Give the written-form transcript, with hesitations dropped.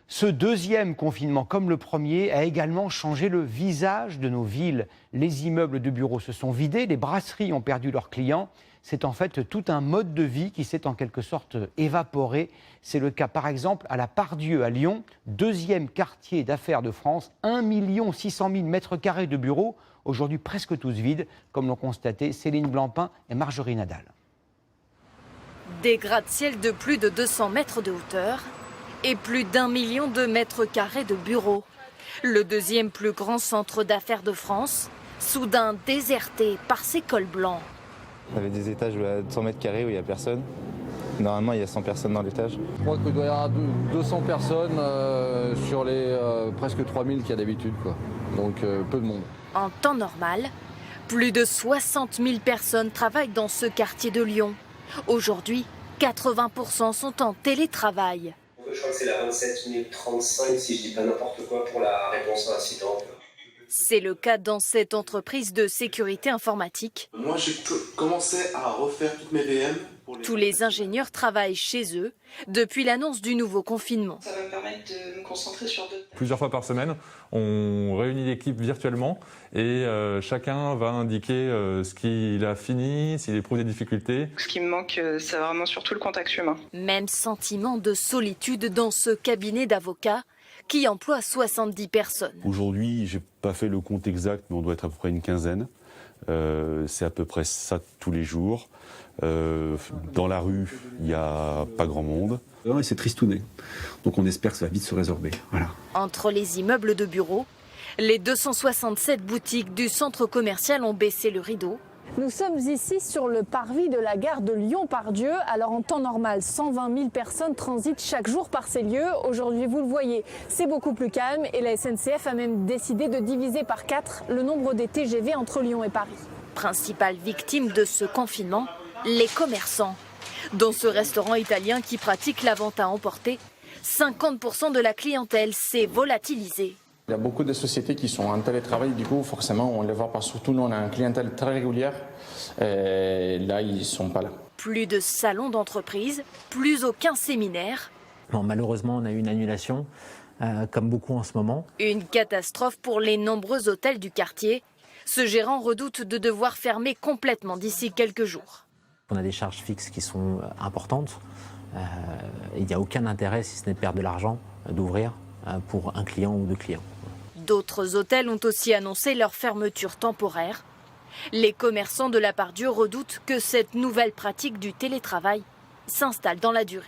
Ce deuxième confinement, comme le premier, a également changé le visage de nos villes. Les immeubles de bureaux se sont vidés, les brasseries ont perdu leurs clients. C'est en fait tout un mode de vie qui s'est en quelque sorte évaporé. C'est le cas par exemple à la Part-Dieu à Lyon, deuxième quartier d'affaires de France, 1 600 000 mètres carrés de bureaux, aujourd'hui presque tous vides, comme l'ont constaté Céline Blancpain et Marjorie Nadal. Des gratte-ciel de plus de 200 mètres de hauteur et plus d'1 million de mètres carrés de bureaux. Le deuxième plus grand centre d'affaires de France, soudain déserté par ses cols blancs. On avait des étages à 100 mètres carrés où il n'y a personne. Normalement, il y a 100 personnes dans l'étage. Je crois qu'il doit y avoir 200 personnes sur les presque 3000 qu'il y a d'habitude, quoi. Donc peu de monde. En temps normal, plus de 60 000 personnes travaillent dans ce quartier de Lyon. Aujourd'hui, 80% sont en télétravail. Je crois que c'est la 27 035, si je dis pas n'importe quoi, pour la réponse à incident. C'est le cas dans cette entreprise de sécurité informatique. Moi, j'ai commencé à refaire toutes mes VM. Tous les ingénieurs travaillent chez eux depuis l'annonce du nouveau confinement. Ça va me permettre de me concentrer sur d'autres. Plusieurs fois par semaine, on réunit l'équipe virtuellement et chacun va indiquer ce qu'il a fini, s'il éprouve des difficultés. Ce qui me manque, c'est vraiment surtout le contact humain. Même sentiment de solitude dans ce cabinet d'avocats qui emploie 70 personnes. Aujourd'hui, j'ai pas fait le compte exact, mais on doit être à peu près une quinzaine. C'est à peu près ça tous les jours. Dans la rue, il n'y a pas grand monde. Et c'est tristouné. Donc on espère que ça va vite se résorber. Voilà. Entre les immeubles de bureaux, les 267 boutiques du centre commercial ont baissé le rideau. Nous sommes ici sur le parvis de la gare de Lyon-Part-Dieu. Alors en temps normal, 120 000 personnes transitent chaque jour par ces lieux. Aujourd'hui, vous le voyez, c'est beaucoup plus calme et la SNCF a même décidé de diviser par 4 le nombre des TGV entre Lyon et Paris. Principale victime de ce confinement, les commerçants. Dans ce restaurant italien qui pratique la vente à emporter, 50% de la clientèle s'est volatilisée. Il y a beaucoup de sociétés qui sont en télétravail, du coup forcément on ne les voit pas. Surtout nous on a une clientèle très régulière et là ils ne sont pas là. Plus de salons d'entreprise, plus aucun séminaire. Bon, malheureusement on a eu une annulation, comme beaucoup en ce moment. Une catastrophe pour les nombreux hôtels du quartier. Ce gérant redoute de devoir fermer complètement d'ici quelques jours. On a des charges fixes qui sont importantes. Il n'y a aucun intérêt, si ce n'est de perdre de l'argent, d'ouvrir pour un client ou deux clients. D'autres hôtels ont aussi annoncé leur fermeture temporaire. Les commerçants de la Part-Dieu redoutent que cette nouvelle pratique du télétravail s'installe dans la durée.